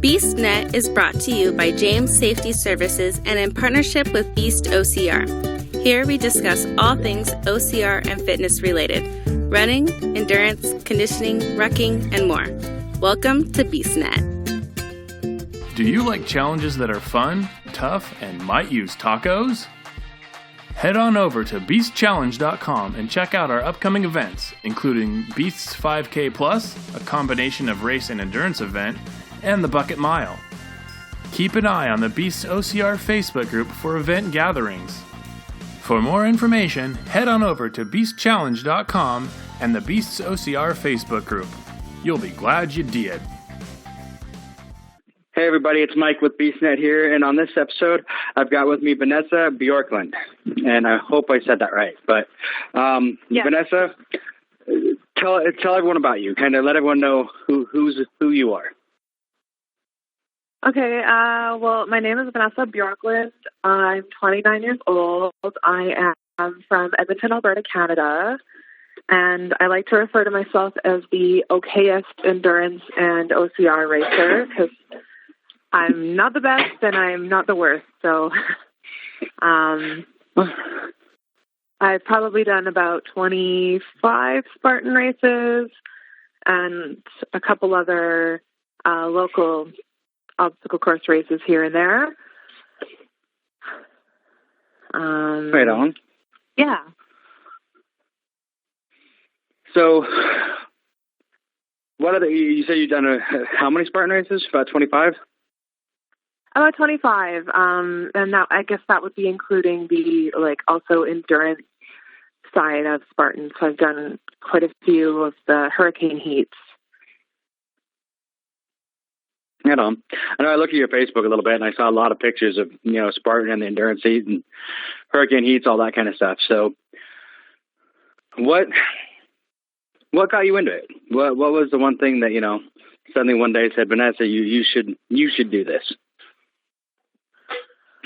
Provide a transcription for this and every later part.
BeastNet is brought to you by James Safety Services and in partnership with Beast OCR. Here we discuss all things OCR and fitness related, running, endurance, conditioning, rucking, and more. Welcome to BeastNet. Do you like challenges that are fun, tough, and might use tacos? Head on over to beastchallenge.com and check out our upcoming events, including Beast's 5K Plus, a combination of race and endurance event, and the Bucket Mile. Keep an eye on the Beast OCR Facebook group for event gatherings. For more information, head on over to beastchallenge.com and the Beasts OCR Facebook group. You'll be glad you did. Hey everybody, it's Mike with BeastNet here, and on this episode, I've got with me Vanessa Bjorklund, and I hope I said that right. But yes. Vanessa, tell everyone about you. Kind of let everyone know who you are. Okay, well, my name is Vanessa Bjorklund. I'm 29 years old. I am from Edmonton, Alberta, Canada, and I like to refer to myself as the okayest endurance and OCR racer because I'm not the best and I'm not the worst. So I've probably done about 25 Spartan races and a couple other local obstacle course races here and there. Right on. Yeah. So, you said you've done how many Spartan races? About 25? About 25. And now I guess that would be including the, also endurance side of Spartan. So I've done quite a few of the hurricane heats. Right on. I know I looked at your Facebook a little bit, and I saw a lot of pictures of, Spartan and the endurance heat and hurricane heats, all that kind of stuff. So what got you into it? What was the one thing that, suddenly one day said, Vanessa, you should do this?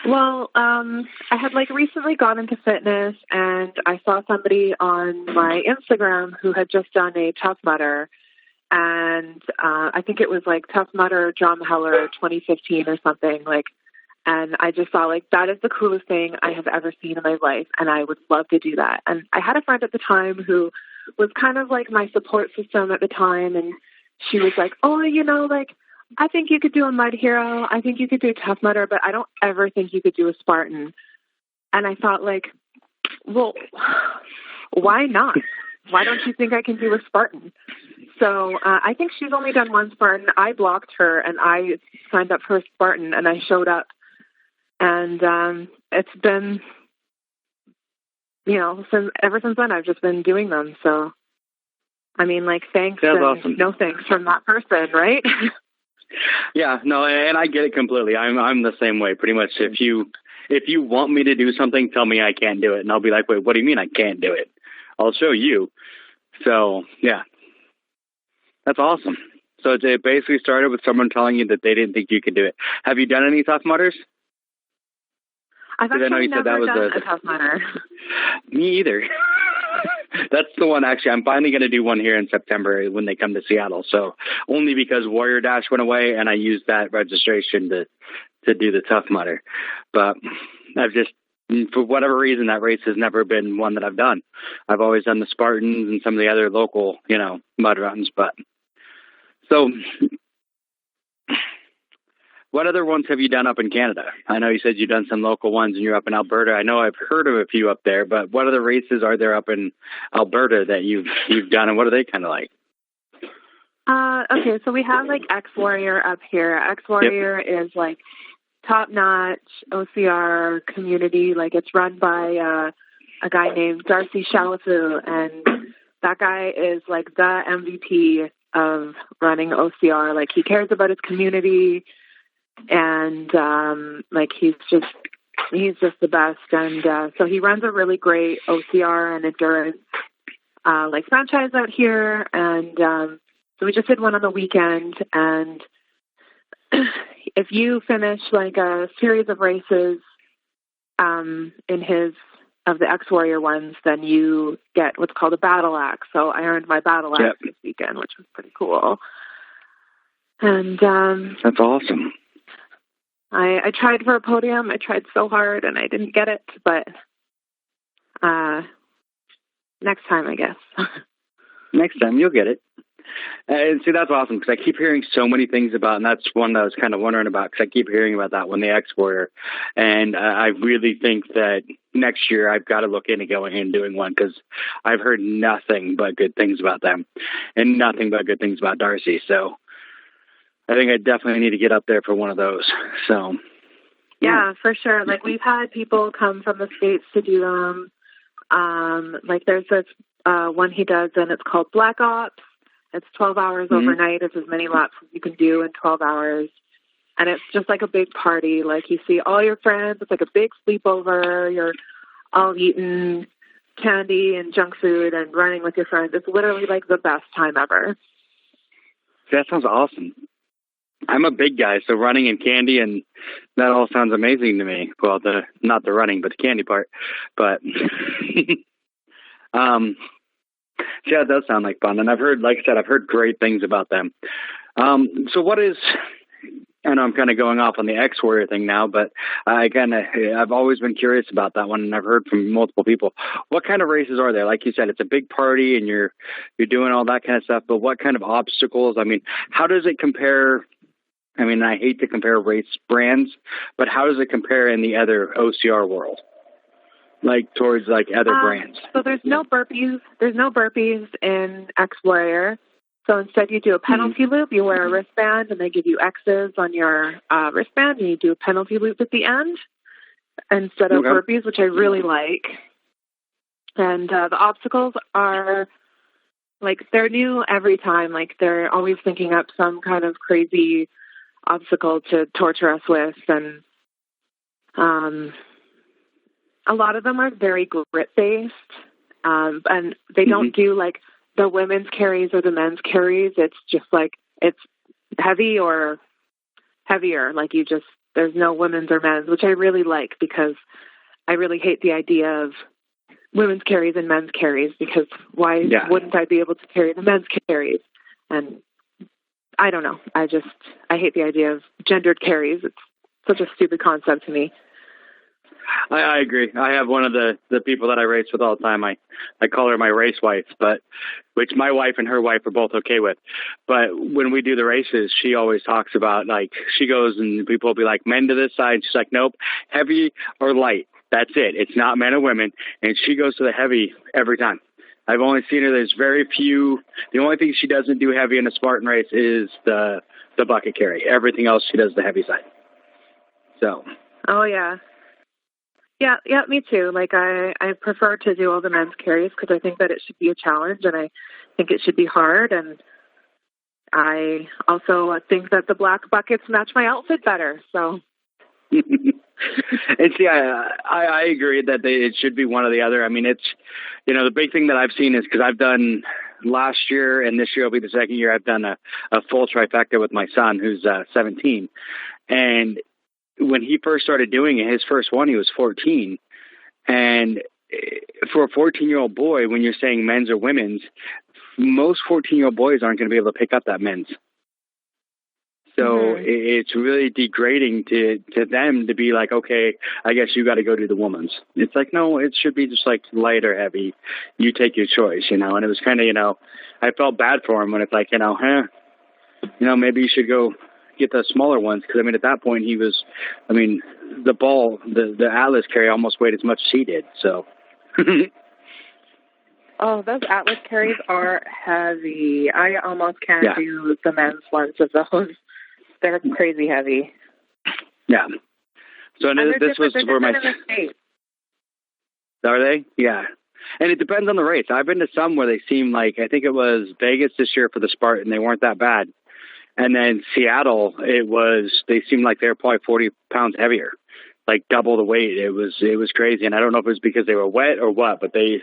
Well, I had recently gone into fitness, and I saw somebody on my Instagram who had just done a Tough Mudder, and I think it was Tough Mudder Drumheller 2015 or something, and I just saw that is the coolest thing I have ever seen in my life, and I would love to do that. And I had a friend at the time who was kind of my support system at the time, and she was like, oh, I think you could do a Mud Hero. I think you could do a Tough Mudder, but I don't ever think you could do a Spartan. And I thought, well, why not? Why don't you think I can do a Spartan? So I think she's only done one Spartan. I blocked her, and I signed up for a Spartan, and I showed up. And it's been, ever since then, I've just been doing them. So, I mean, thanks That's and awesome. No thanks from that person, right? Yeah, no, and I get it completely. I'm the same way, pretty much. If you want me to do something, tell me I can't do it, and I'll be like, wait, what do you mean I can't do it? I'll show you. So yeah, that's awesome. So it basically started with someone telling you that they didn't think you could do it. Have you done any Tough Mudders? I've actually never done a Tough Mudder. Me either. That's the one, actually. I'm finally going to do one here in September when they come to Seattle. So only because Warrior Dash went away, and I used that registration to do the Tough Mudder. But I've just, for whatever reason, that race has never been one that I've done. I've always done the Spartans and some of the other local, mud runs. But so what other ones have you done up in Canada? I know you said you've done some local ones and you're up in Alberta. I know I've heard of a few up there, but what other races are there up in Alberta that you've done, and what are they kind of like? Okay, so we have X Warrior up here. X Warrior is top-notch OCR community. It's run by a guy named Darcy Shalafu, and that guy is the MVP of running OCR. He cares about his community. And he's just the best, and so he runs a really great OCR and endurance franchise out here, and so we just did one on the weekend. And if you finish a series of races of the X Warrior ones, then you get what's called a battle axe. So I earned my battle axe this weekend, which was pretty cool. And that's awesome. I tried for a podium. I tried so hard, and I didn't get it. But next time, I guess. Next time, you'll get it. And see, that's awesome because I keep hearing so many things about, and that's one that I was kind of wondering about because I keep hearing about that one, the X-Warrior. And I really think that next year I've got to look into going and doing one because I've heard nothing but good things about them and nothing but good things about Darcy. So I think I definitely need to get up there for one of those. So yeah, for sure. Like we've had people come from the States to do them. Like there's this one he does, and it's called Black Ops. It's 12 hours overnight. It's as many laps as you can do in 12 hours. And it's just like a big party. Like you see all your friends. It's like a big sleepover. You're all eating candy and junk food and running with your friends. It's literally like the best time ever. That sounds awesome. I'm a big guy, so running and candy, and that all sounds amazing to me. Well, not the running, but the candy part. But yeah, it does sound like fun. And I've heard, like I said, I've heard great things about them. So what is, I know I'm kind of going off on the X-Warrior thing now, but I've always been curious about that one, and I've heard from multiple people. What kind of races are there? Like you said, it's a big party, and you're doing all that kind of stuff, but what kind of obstacles? I mean, how does it compare? I mean, I hate to compare race brands, but how does it compare in the other OCR world? Like towards like other brands. So there's no burpees. There's no burpees in X-Warrior. So instead you do a penalty loop. You wear a wristband and they give you X's on your wristband, and you do a penalty loop at the end instead of burpees, which I really like. And the obstacles are like, they're new every time. Like they're always thinking up some kind of crazy obstacle to torture us with. And a lot of them are very grit-based, and they don't do, like, the women's carries or the men's carries. It's just, like, it's heavy or heavier. Like, there's no women's or men's, which I really like because I really hate the idea of women's carries and men's carries because why wouldn't I be able to carry the men's carries? And I don't know. I hate the idea of gendered carries. It's such a stupid concept to me. I agree. I have one of the people that I race with all the time. I call her my race wife, which my wife and her wife are both okay with. But when we do the races, she always talks about, like, she goes and people will be like, men to this side. She's like, nope, heavy or light. That's it. It's not men or women. And she goes to the heavy every time. I've only seen her. There's very few. The only thing she doesn't do heavy in a Spartan race is the bucket carry. Everything else she does the heavy side. So. Oh, yeah. Yeah, me too. Like, I prefer to do all the men's carries because I think that it should be a challenge, and I think it should be hard. And I also think that the black buckets match my outfit better. So. And see, I agree that it should be one or the other. I mean, it's, the big thing that I've seen is because I've done last year and this year will be the second year I've done a full trifecta with my son who's 17. And when he first started doing it, his first one, he was 14. And for a 14-year-old boy, when you're saying men's or women's, most 14-year-old boys aren't going to be able to pick up that men's. So it's really degrading to them to be like, okay, I guess you got to go do the woman's. It's like, no, it should be just like light or heavy. You take your choice, And it was kind of, I felt bad for him when it's like, maybe you should go get the smaller ones. Because, at that point he was, the ball, the Atlas carry almost weighed as much as he did. So. Oh, those Atlas carries are heavy. I almost can't do the men's ones of those. They're crazy heavy. Yeah. So this was for my. Are they? Yeah. And it depends on the race. I've been to some where they seem like, I think it was Vegas this year for the Spartan. They weren't that bad. And then Seattle, they seemed like they were probably 40 pounds heavier, like double the weight. It was crazy. And I don't know if it was because they were wet or what, but they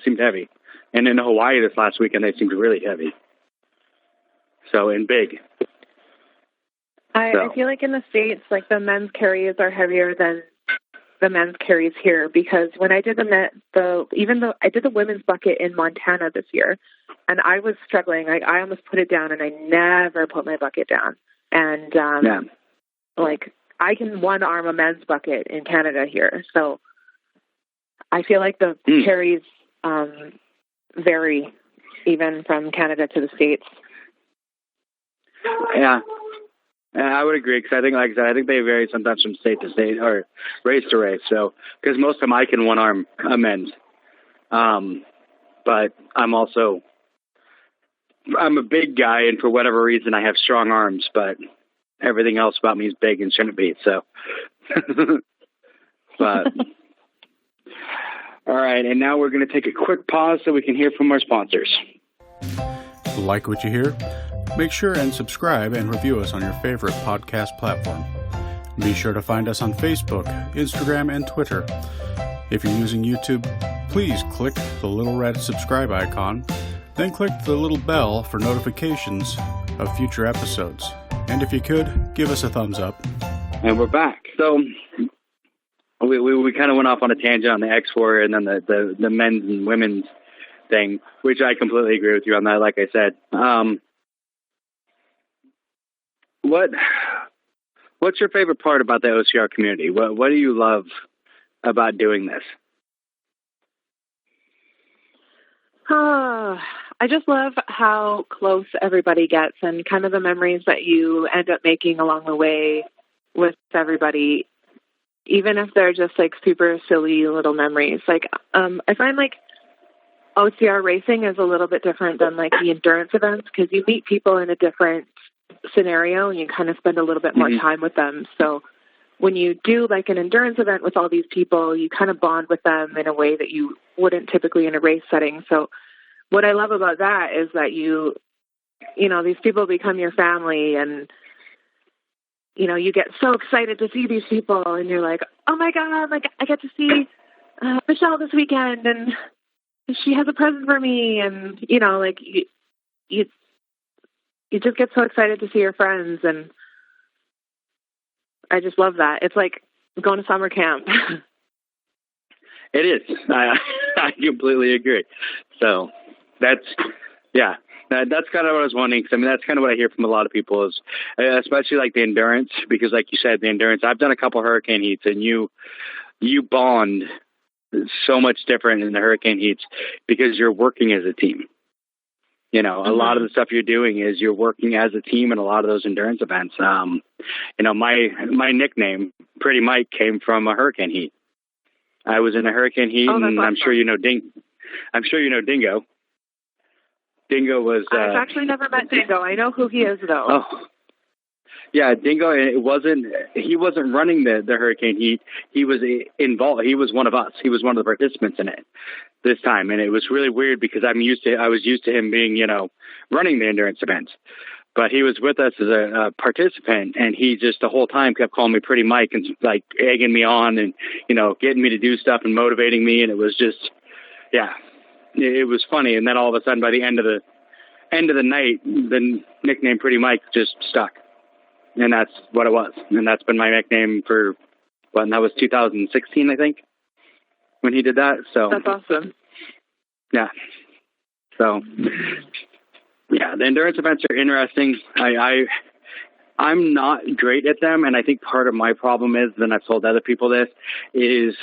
seemed heavy. And in Hawaii this last weekend, they seemed really heavy. So, and big. I feel like in the States, like the men's carries are heavier than the men's carries here, because when I did even though I did the women's bucket in Montana this year, and I was struggling, I almost put it down, and I never put my bucket down. And like I can one arm a men's bucket in Canada here, so I feel like the carries vary even from Canada to the States. Yeah. I would agree, because I think, like I said, I think they vary sometimes from state to state or race to race. So, because most of them I can one arm a men's, but I'm a big guy, and for whatever reason I have strong arms, but everything else about me is big and shouldn't be. So, but all right, and now we're going to take a quick pause so we can hear from our sponsors. Like what you hear? Make sure and subscribe and review us on your favorite podcast platform. Be sure to find us on Facebook, Instagram, and Twitter. If you're using YouTube, please click the little red subscribe icon, then click the little bell for notifications of future episodes. And if you could, give us a thumbs up. And we're back. So we kind of went off on a tangent on the X4 and then the men's and women's thing, which I completely agree with you on that, like I said. What's your favorite part about the OCR community? What do you love about doing this? I just love how close everybody gets, and kind of the memories that you end up making along the way with everybody, even if they're just like super silly little memories. Like, I find like OCR racing is a little bit different than like the endurance events, because you meet people in a different scenario and you kind of spend a little bit more time with them. So when you do like an endurance event with all these people, you kind of bond with them in a way that you wouldn't typically in a race setting. So what I love about that is that you know, these people become your family, and you know, you get so excited to see these people, and you're like, oh my God, like I get to see Michelle this weekend, and she has a present for me. And, you know, like you just get so excited to see your friends. And I just love that. It's like going to summer camp. It is. I completely agree. So that's kind of what I was wondering. 'Cause I mean, that's kind of what I hear from a lot of people is, especially like the endurance, because like you said, the endurance, I've done a couple hurricane heats, and you bond so much different in the hurricane heats because you're working as a team. You know, a lot of the stuff you're doing is you're working as a team in a lot of those endurance events. You know, my nickname, Pretty Mike, came from a hurricane heat. I was in a hurricane heat, and awesome. I'm sure you know Dingo. Dingo was. I've actually never met Dingo. I know who he is, though. Oh, yeah, Dingo. He wasn't running the hurricane heat. He was involved. He was one of us. He was one of the participants in it this time, and it was really weird because I was used to him being, you know, running the endurance events. But he was with us as a participant, and he just the whole time kept calling me Pretty Mike and like egging me on and, you know, getting me to do stuff and motivating me. And it was just, yeah, it was funny. And then all of a sudden, by the end of the night, the nickname Pretty Mike just stuck, and that's what it was. And that's been my nickname for, and that was 2016, I think, when he did that. So that's awesome. Yeah. So. Yeah, the endurance events are interesting. I'm not great at them, and I think part of my problem is, and I've told other people this, is,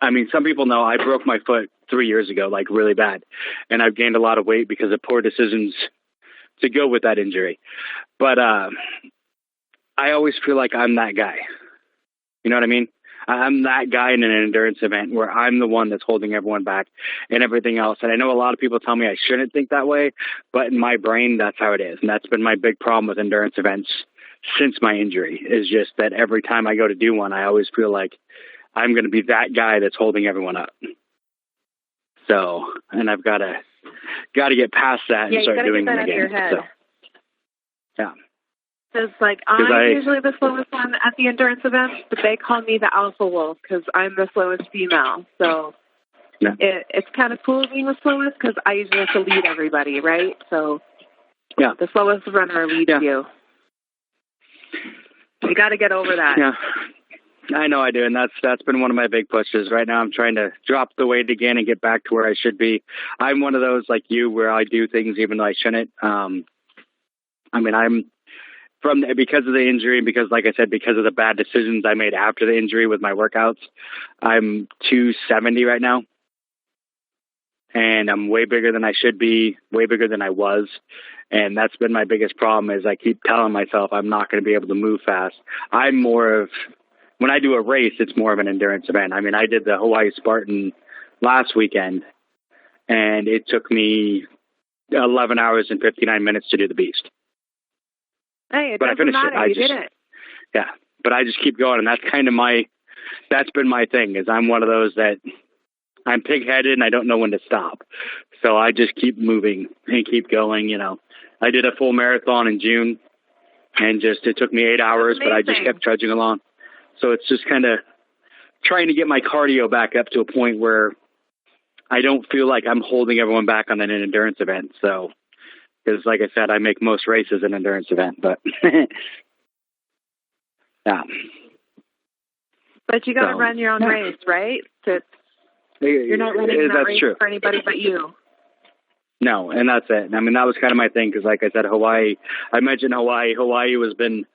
I mean, some people know I broke my foot 3 years ago, like really bad, and I've gained a lot of weight because of poor decisions to go with that injury. But I always feel like I'm that guy. You know what I mean? I'm that guy in an endurance event where I'm the one that's holding everyone back and everything else. And I know a lot of people tell me I shouldn't think that way, but in my brain, that's how it is. And that's been my big problem with endurance events since my injury, is just that every time I go to do one, I always feel like I'm going to be that guy that's holding everyone up. So, and I've got to get past that and start doing it again. So, yeah. It's like, I'm usually the slowest one at the endurance events, but they call me the alpha wolf because I'm the slowest female. So yeah. It's kind of cool being the slowest because I usually have to lead everybody, right? So yeah, the slowest runner leads you. You got to get over that. Yeah. I know I do, and that's been one of my big pushes. Right now I'm trying to drop the weight again and get back to where I should be. I'm one of those like you where I do things even though I shouldn't. I'm because of the injury, because like I said, because of the bad decisions I made after the injury with my workouts, I'm 270 right now. And I'm way bigger than I should be, way bigger than I was. And that's been my biggest problem is I keep telling myself I'm not going to be able to move fast. I'm more of, when I do a race, it's more of an endurance event. I mean, I did the Hawaii Spartan last weekend, and it took me 11 hours and 59 minutes to do the beast. Hey, but I finished it. You did it. Yeah, but I just keep going, and that's kind of that's been my thing, is I'm one of those that I'm pig-headed and I don't know when to stop. So I just keep moving and keep going, you know. I did a full marathon in June, and it took me 8 hours, but I just kept trudging along. So it's just kind of trying to get my cardio back up to a point where I don't feel like I'm holding everyone back on an endurance event. So, because like I said, I make most races an endurance event, but yeah. But you got to run your own race, right? You're not running that race for anybody but you. No, and that's it. I mean, that was kind of my thing, because like I said, Hawaii, I mentioned Hawaii. Hawaii has been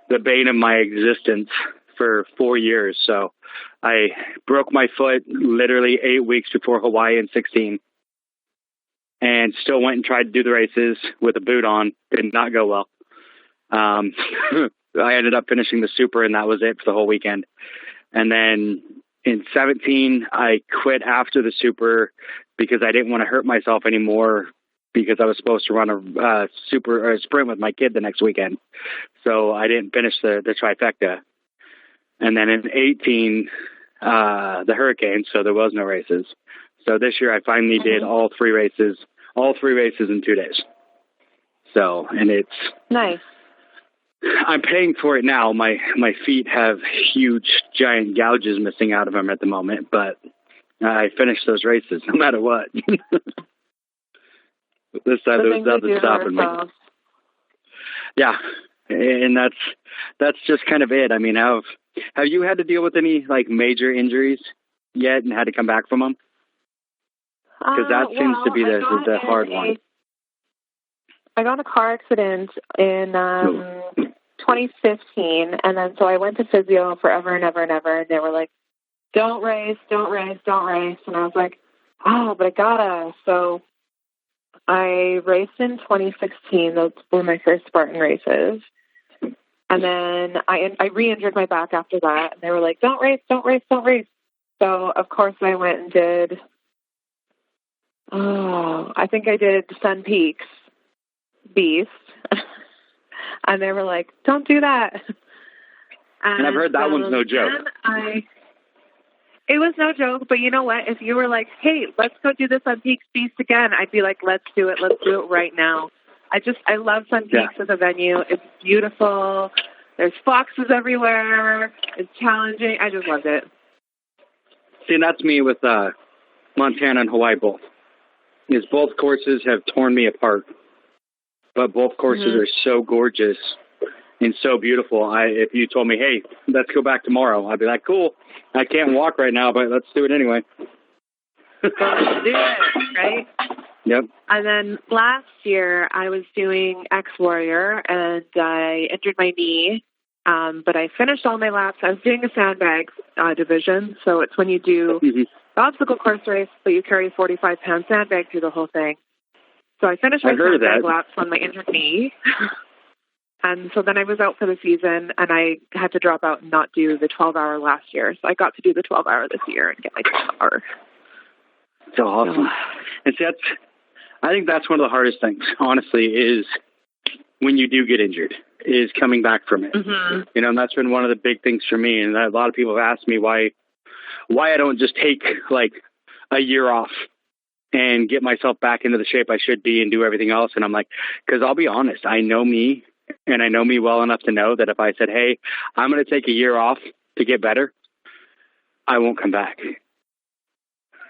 the bane of my existence for 4 years. So I broke my foot literally 8 weeks before Hawaii in 16, and still went and tried to do the races with a boot on. Did not go well. I ended up finishing the super, and that was it for the whole weekend. And then in 17, I quit after the super because I didn't want to hurt myself anymore, because I was supposed to run a sprint with my kid the next weekend. So I didn't finish the trifecta. And then in 18, the hurricane, so there was no races. So this year I finally did all three races in 2 days. So, and it's nice. I'm paying for it now. My feet have huge, giant gouges missing out of them at the moment, but I finished those races no matter what. This time there was nothing stopping me. Yeah, and that's just kind of it. I mean, have you had to deal with any like major injuries yet and had to come back from them? Because that seems to be the hard one. I got in a car accident in 2015, and then so I went to physio forever and ever and ever, and they were like, don't race. And I was like, oh, but I gotta. So I raced in 2016. Those were my first Spartan races. And then I re-injured my back after that, and they were like, don't race. So, of course, I went and did, I think I did Sun Peaks Beast. And they were like, don't do that. And I've heard that one's no joke. It was no joke, but you know what? If you were like, hey, let's go do this Sun Peaks Beast again, I'd be like, let's do it right now. I love Sun Peaks as a venue. It's beautiful. There's foxes everywhere. It's challenging. I just loved it. See, and that's me with Montana and Hawaii both. Is both courses have torn me apart. But both courses are so gorgeous and so beautiful. If you told me, hey, let's go back tomorrow, I'd be like, cool. I can't walk right now, but let's do it anyway. Let's do it, right? Yep. And then last year I was doing X-Warrior, and I injured my knee, but I finished all my laps. I was doing a sandbag division, so it's when you do the obstacle course race, but you carry a 45-pound sandbag through the whole thing. So I finished my sandbag laps on my injured knee. And so then I was out for the season, and I had to drop out and not do the 12-hour last year. So I got to do the 12-hour this year and get my 12-hour. So awesome. And see, I think that's one of the hardest things, honestly, is when you do get injured, is coming back from it. You know, and that's been one of the big things for me. And a lot of people have asked me why I don't just take like a year off and get myself back into the shape I should be and do everything else. And I'm like, because I'll be honest, I know me, and I know me well enough to know that if I said, hey, I'm going to take a year off to get better, I won't come back.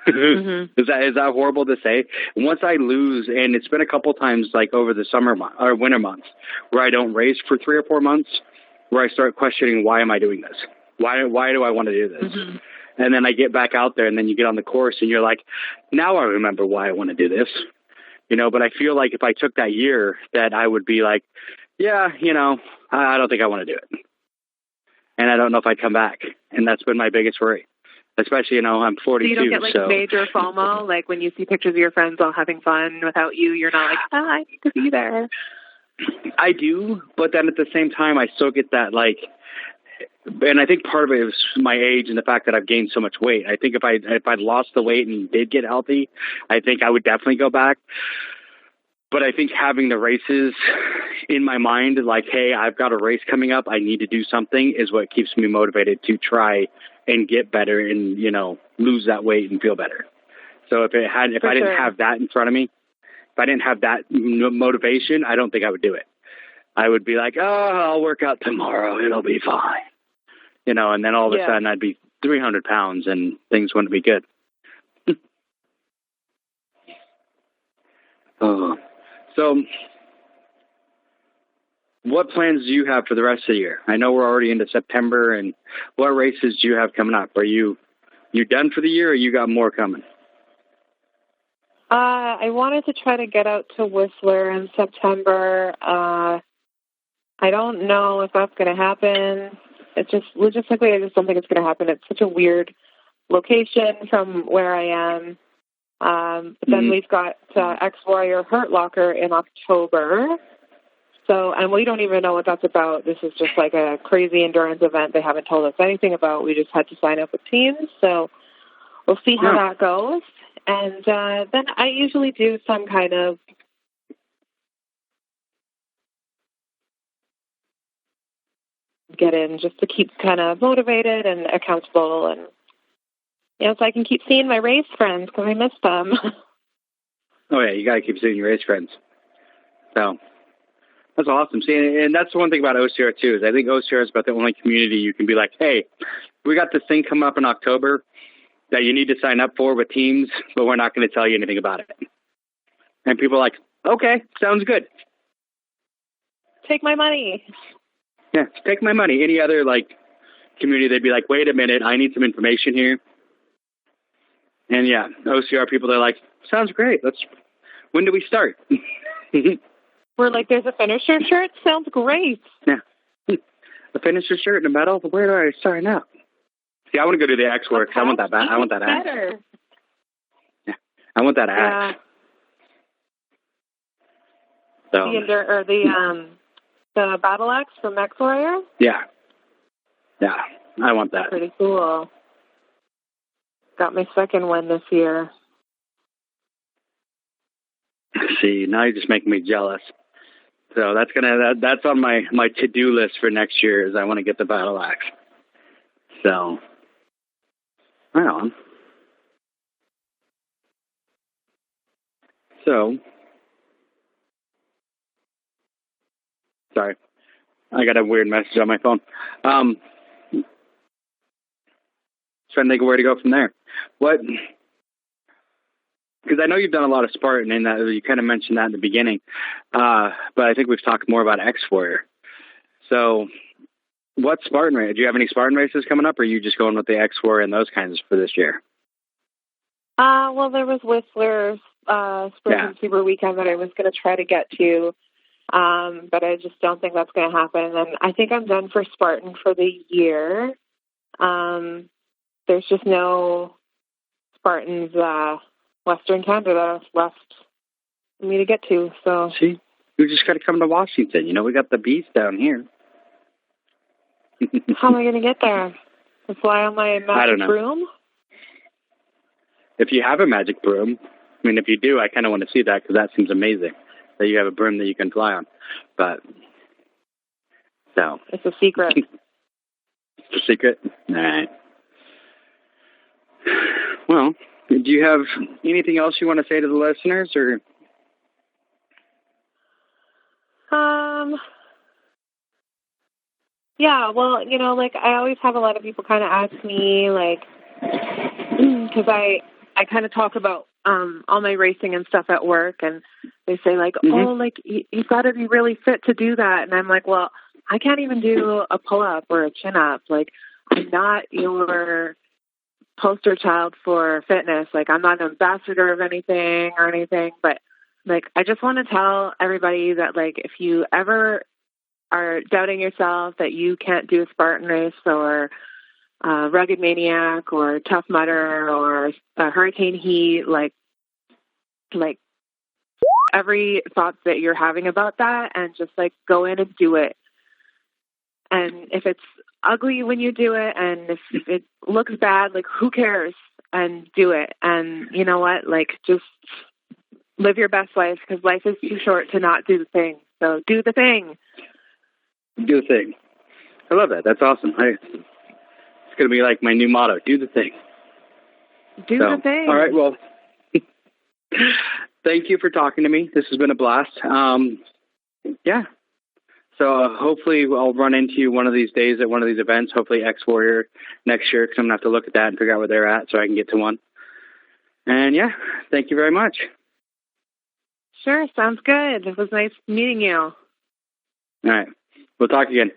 Is that horrible to say? Once I lose, and it's been a couple times like over the summer or winter months where I don't race for 3 or 4 months, where I start questioning, why am I doing this? Why do I want to do this? Mm-hmm. And then I get back out there, and then you get on the course, and you're like, now I remember why I want to do this. But I feel like if I took that year, that I would be like, yeah, I don't think I want to do it. And I don't know if I'd come back. And that's been my biggest worry. Especially, I'm 42. So you don't get like major FOMO, like when you see pictures of your friends all having fun without you, you're not like, I need to be there. I do, but then at the same time, I still get that and I think part of it is my age and the fact that I've gained so much weight. I think if I'd lost the weight and did get healthy, I think I would definitely go back. But I think having the races in my mind, like, hey, I've got a race coming up, I need to do something, is what keeps me motivated to try and get better and, lose that weight and feel better. So if I didn't have that in front of me, if I didn't have that motivation, I don't think I would do it. I would be like, oh, I'll work out tomorrow. It'll be fine. And then all of a sudden I'd be 300 pounds and things wouldn't be good. So what plans do you have for the rest of the year? I know we're already into September, and what races do you have coming up? Are you done for the year, or you got more coming? I wanted to try to get out to Whistler in September. I don't know if that's going to happen. It's just logistically, I just don't think it's going to happen. It's such a weird location from where I am. But then we've got Ex-Warrior Hurt Locker in October. So, and we don't even know what that's about. This is just like a crazy endurance event they haven't told us anything about. We just had to sign up with teams. So we'll see how that goes. And then I usually do some kind of get in just to keep kind of motivated and accountable, and so I can keep seeing my race friends because I miss them. Oh yeah, you got to keep seeing your race friends. So that's awesome. See, and that's the one thing about OCR too, is I think OCR is about the only community you can be like, hey, we got this thing coming up in October that you need to sign up for with teams, but we're not going to tell you anything about it. And people are like, okay, sounds good. Take my money. Yeah, take my money. Any other community, they'd be like, wait a minute, I need some information here. And yeah, OCR people, they're like, sounds great. When do we start? We're like, there's a finisher shirt? Sounds great. Yeah. A finisher shirt and a medal? Where do I sign up? See, I want to go do the X work. I want that back. I want that axe. Yeah, I want that axe. So. The battle axe from Ex-Warrior? Yeah. Yeah, I want that. Pretty cool. Got my second one this year. See, now you're just making me jealous. So that's on my to-do list for next year, is I want to get the battle axe. So, right on. So, sorry, I got a weird message on my phone. Trying to think of where to go from there. Because I know you've done a lot of Spartan, and that you kind of mentioned that in the beginning, but I think we've talked more about Ex-Warrior. So, what Spartan race? Do you have any Spartan races coming up, or are you just going with the Ex-Warrior and those kinds for this year? Well, there was Whistler Spring Super Weekend that I was going to try to get to, but I just don't think that's going to happen. And I think I'm done for Spartan for the year. There's just no Spartans Western Canada left for me to get to. So see, you just got to come to Washington. We got the beast down here. How am I going to get there? To fly on my magic broom? If you have a magic broom, I mean, if you do, I kind of want to see that, because that seems amazing that you have a broom that you can fly on. But so it's a secret. It's a secret. All right. Well, do you have anything else you want to say to the listeners, or? Yeah, well, I always have a lot of people kind of ask me, because I kind of talk about all my racing and stuff at work, and they say you've got to be really fit to do that. And I'm like, well, I can't even do a pull-up or a chin-up. I'm not your poster child for fitness. Like, I'm not an ambassador of anything, but like, I just want to tell everybody that, like, if you ever are doubting yourself that you can't do a Spartan race or Rugged Maniac or Tough Mudder or Hurricane Heat, like every thought that you're having about that, and just like go in and do it. And if it's ugly when you do it, and if it looks bad, like, who cares? And do it. And you know what? Like, just live your best life, because life is too short to not do the thing. So do the thing. Do the thing. I love that. That's awesome. It's going to be like my new motto: do the thing. Do the thing. All right. Well, thank you for talking to me. This has been a blast. Yeah. So hopefully I'll run into you one of these days at one of these events, hopefully X-Warrior next year, because I'm going to have to look at that and figure out where they're at so I can get to one. And yeah, thank you very much. Sure. Sounds good. It was nice meeting you. All right. We'll talk again.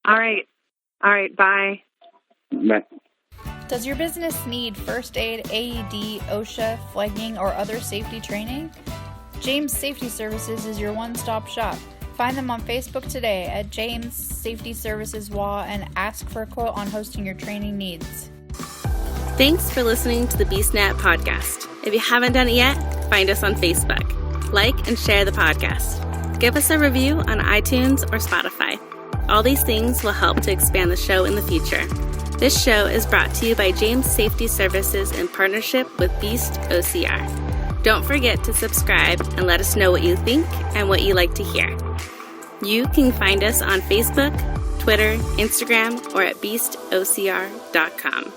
All right. Bye. Bye. Does your business need first aid, AED, OSHA, flagging, or other safety training? James Safety Services is your one-stop shop. Find them on Facebook today at James Safety Services WA and ask for a quote on hosting your training needs. Thanks for listening to the BeastNet podcast. If you haven't done it yet, find us on Facebook. Like and share the podcast. Give us a review on iTunes or Spotify. All these things will help to expand the show in the future. This show is brought to you by James Safety Services in partnership with Beast OCR. Don't forget to subscribe and let us know what you think and what you like to hear. You can find us on Facebook, Twitter, Instagram, or at beastocr.com.